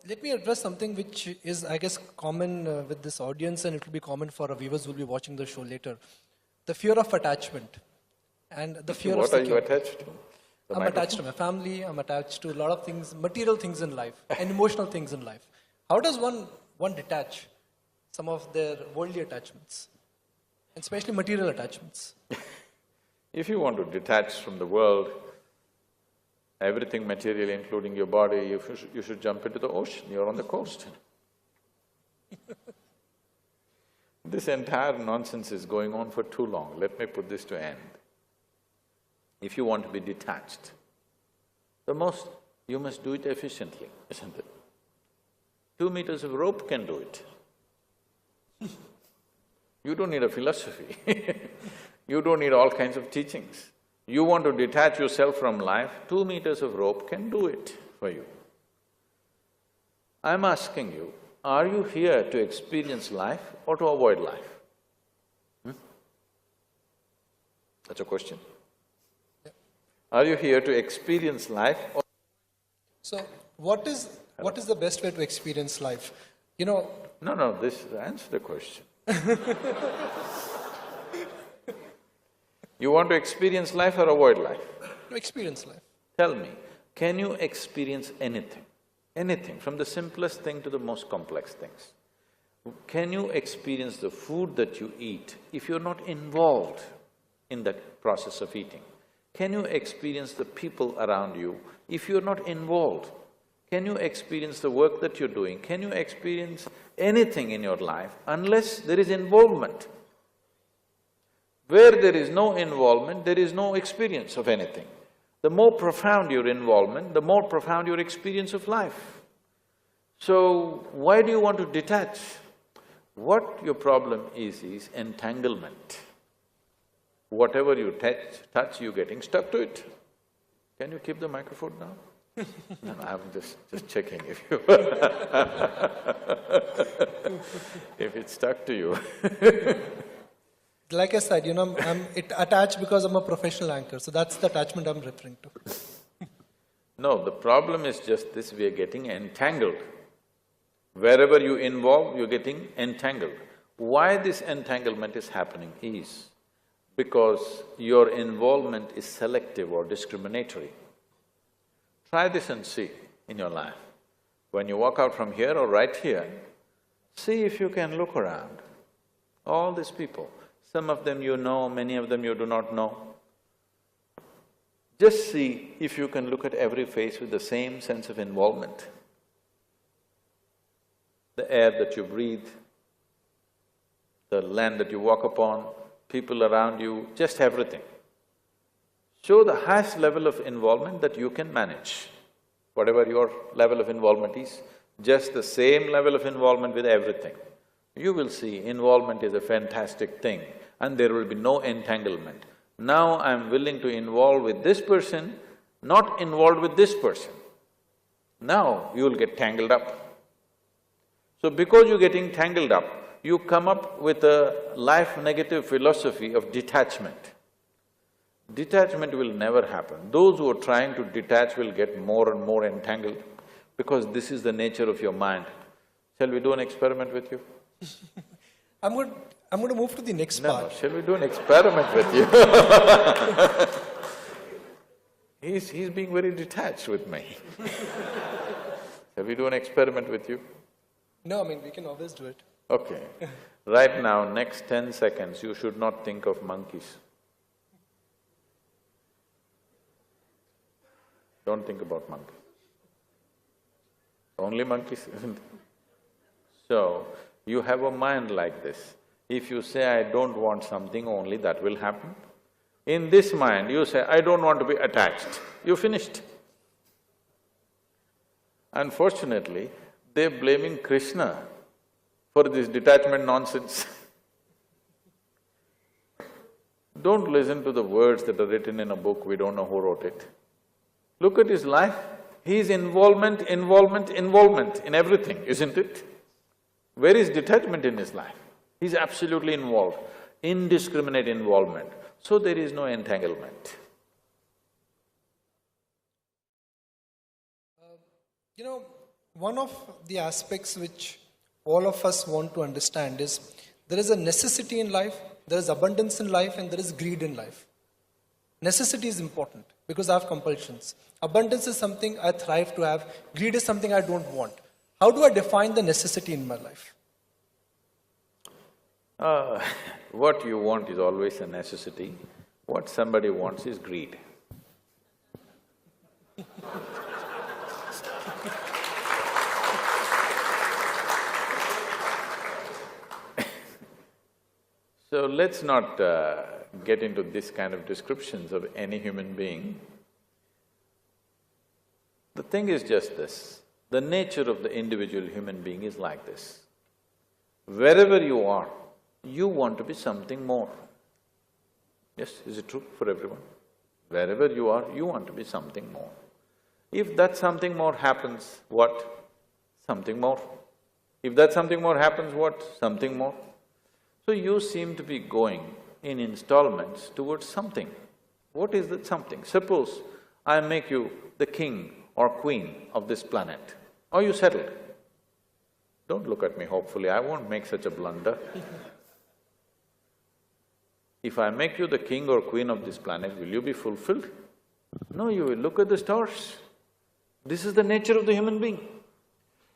Let me address something which is, I guess, common with this audience, and it will be common for our viewers who will be watching the show later. The fear of attachment and the fear of security. What are you attached to? I'm attached to my family, I'm attached to a lot of things, material things in life and emotional things in life. How does one detach some of their worldly attachments, and especially material attachments? If you want to detach from the world, everything material, including your body, you should jump into the ocean, you're on the coast. This entire nonsense is going on for too long, let me put this to end. If you want to be detached, you must do it efficiently, isn't it? 2 meters of rope can do it. You don't need a philosophy you don't need all kinds of teachings. You want to detach yourself from life, 2 meters of rope can do it for you. I'm asking you, are you here to experience life or to avoid life? That's a question. Are you here to experience life or… So, what is the best way to experience life? You know… No, answer the question. You want to experience life or avoid life? To experience life. Tell me, can you experience anything? Anything, from the simplest thing to the most complex things. Can you experience the food that you eat if you're not involved in that process of eating? Can you experience the people around you if you're not involved? Can you experience the work that you're doing? Can you experience anything in your life unless there is involvement? Where there is no involvement, there is no experience of anything. The more profound your involvement, the more profound your experience of life. So, why do you want to detach? What your problem is entanglement. Whatever you touch, you're getting stuck to it. Can you keep the microphone now? No, I'm just checking if you if it's stuck to you. Like I said, you know, I'm attached because I'm a professional anchor, so that's the attachment I'm referring to. No, the problem is just this, we are getting entangled. Wherever you involve, you're getting entangled. Why this entanglement is happening is because your involvement is selective or discriminatory. Try this and see in your life. When you walk out from here or right here, see if you can look around. All these people, some of them you know, many of them you do not know. Just see if you can look at every face with the same sense of involvement. The air that you breathe, the land that you walk upon, people around you, just everything. Show the highest level of involvement that you can manage. Whatever your level of involvement is, just the same level of involvement with everything. You will see involvement is a fantastic thing and there will be no entanglement. Now I'm willing to involve with this person, not involved with this person. Now you'll get tangled up. So because you're getting tangled up, you come up with a life-negative philosophy of detachment. Detachment will never happen. Those who are trying to detach will get more and more entangled because this is the nature of your mind. Shall we do an experiment with you? I'm going to move to the next part. No, shall we do an experiment with you? He's being very detached with me. Shall we do an experiment with you? No, I mean, we can always do it. Okay. Right now, next 10 seconds, you should not think of monkeys. Don't think about monkeys. Only monkeys, isn't it? So, you have a mind like this. If you say, I don't want something, only that will happen. In this mind, you say, I don't want to be attached, you finished. Unfortunately, they're blaming Krishna for this detachment nonsense. Don't listen to the words that are written in a book, we don't know who wrote it. Look at his life, he's involvement in everything, isn't it? Where is detachment in his life? He's absolutely involved, indiscriminate involvement, so there is no entanglement. You know, one of the aspects which all of us want to understand is there is a necessity in life, there is abundance in life, and there is greed in life. Necessity is important because I have compulsions. Abundance is something I thrive to have. Greed is something I don't want. How do I define the necessity in my life? What you want is always a necessity. What somebody wants is greed. So let's not get into this kind of descriptions of any human being. The thing is just this, the nature of the individual human being is like this. Wherever you are, you want to be something more. Yes, is it true for everyone? Wherever you are, you want to be something more. If that something more happens, what? Something more. If that something more happens, what? Something more. So you seem to be going in installments towards something. What is that something? Suppose I make you the king or queen of this planet. Are you settled? Don't look at me hopefully, I won't make such a blunder. If I make you the king or queen of this planet, will you be fulfilled? No, you will look at the stars. This is the nature of the human being.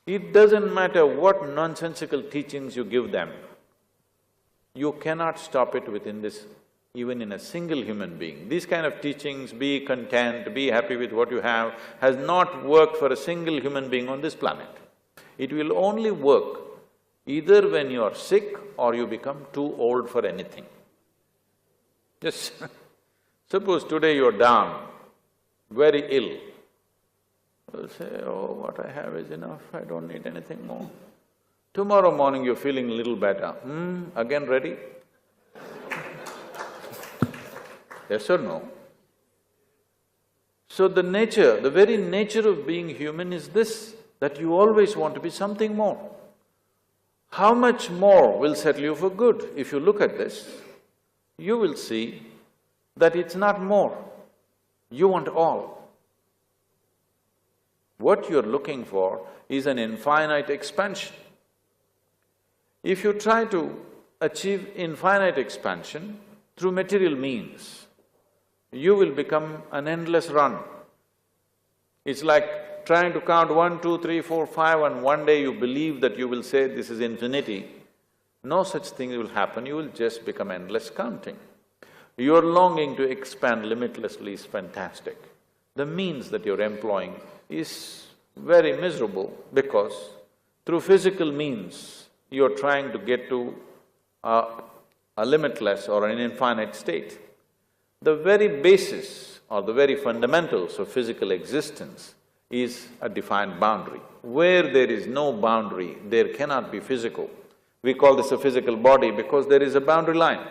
It doesn't matter what nonsensical teachings you give them, you cannot stop it within this, even in a single human being. These kind of teachings, be content, be happy with what you have, has not worked for a single human being on this planet. It will only work either when you are sick or you become too old for anything. Just suppose today you're down, very ill. You'll say, oh, what I have is enough, I don't need anything more. Tomorrow morning you're feeling a little better, again ready? Yes or no? So the nature, the very nature of being human is this, that you always want to be something more. How much more will settle you for good? If you look at this, you will see that it's not more, you want all. What you're looking for is an infinite expansion. If you try to achieve infinite expansion through material means, you will become an endless run. It's like trying to count 1, 2, 3, 4, 5 and one day you believe that you will say this is infinity. No such thing will happen, you will just become endless counting. Your longing to expand limitlessly is fantastic. The means that you're employing is very miserable because through physical means, you're trying to get to a limitless or an infinite state. The very basis or the very fundamentals of physical existence is a defined boundary. Where there is no boundary, there cannot be physical. We call this a physical body because there is a boundary line.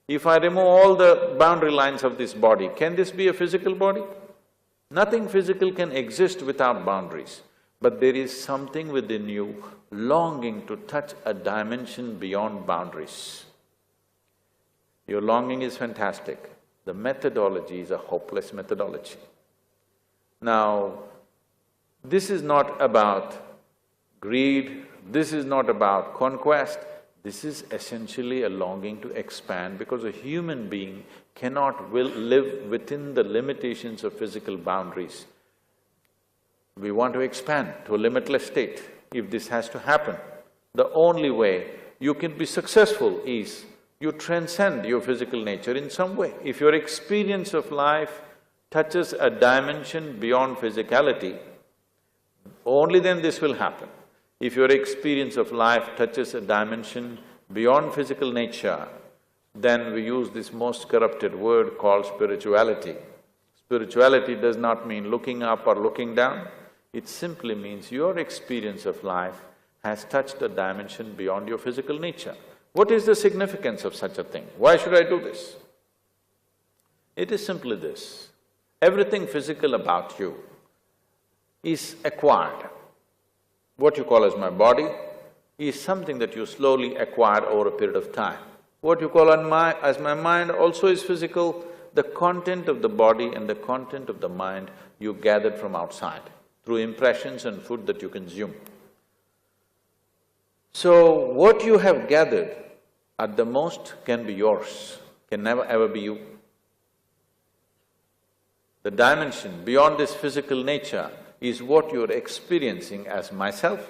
If I remove all the boundary lines of this body, can this be a physical body? Nothing physical can exist without boundaries. But there is something within you longing to touch a dimension beyond boundaries. Your longing is fantastic. The methodology is a hopeless methodology. Now, this is not about greed, this is not about conquest, this is essentially a longing to expand because a human being cannot live within the limitations of physical boundaries. We want to expand to a limitless state. If this has to happen, the only way you can be successful is you transcend your physical nature in some way. If your experience of life touches a dimension beyond physicality, only then this will happen. If your experience of life touches a dimension beyond physical nature, then we use this most corrupted word called spirituality. Spirituality does not mean looking up or looking down. It simply means your experience of life has touched a dimension beyond your physical nature. What is the significance of such a thing? Why should I do this? It is simply this, everything physical about you is acquired. What you call as my body is something that you slowly acquire over a period of time. What you call as my mind also is physical. The content of the body and the content of the mind you gathered from outside. through impressions and food that you consume. So, what you have gathered at the most can be yours, can never ever be you. The dimension beyond this physical nature is what you're experiencing as myself,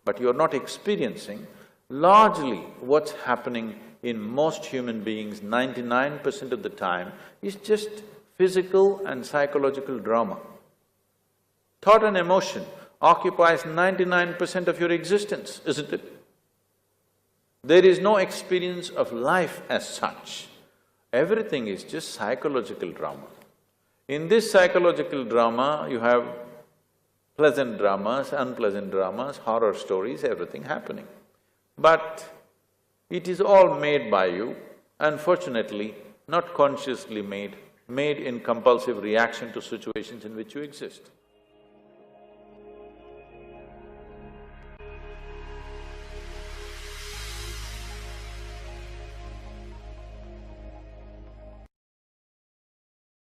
but you're not experiencing largely what's happening in most human beings 99% of the time is just physical and psychological drama. Thought and emotion occupies 99% of your existence, isn't it? There is no experience of life as such. Everything is just psychological drama. In this psychological drama, you have pleasant dramas, unpleasant dramas, horror stories, everything happening. But it is all made by you, unfortunately, not consciously made in compulsive reaction to situations in which you exist.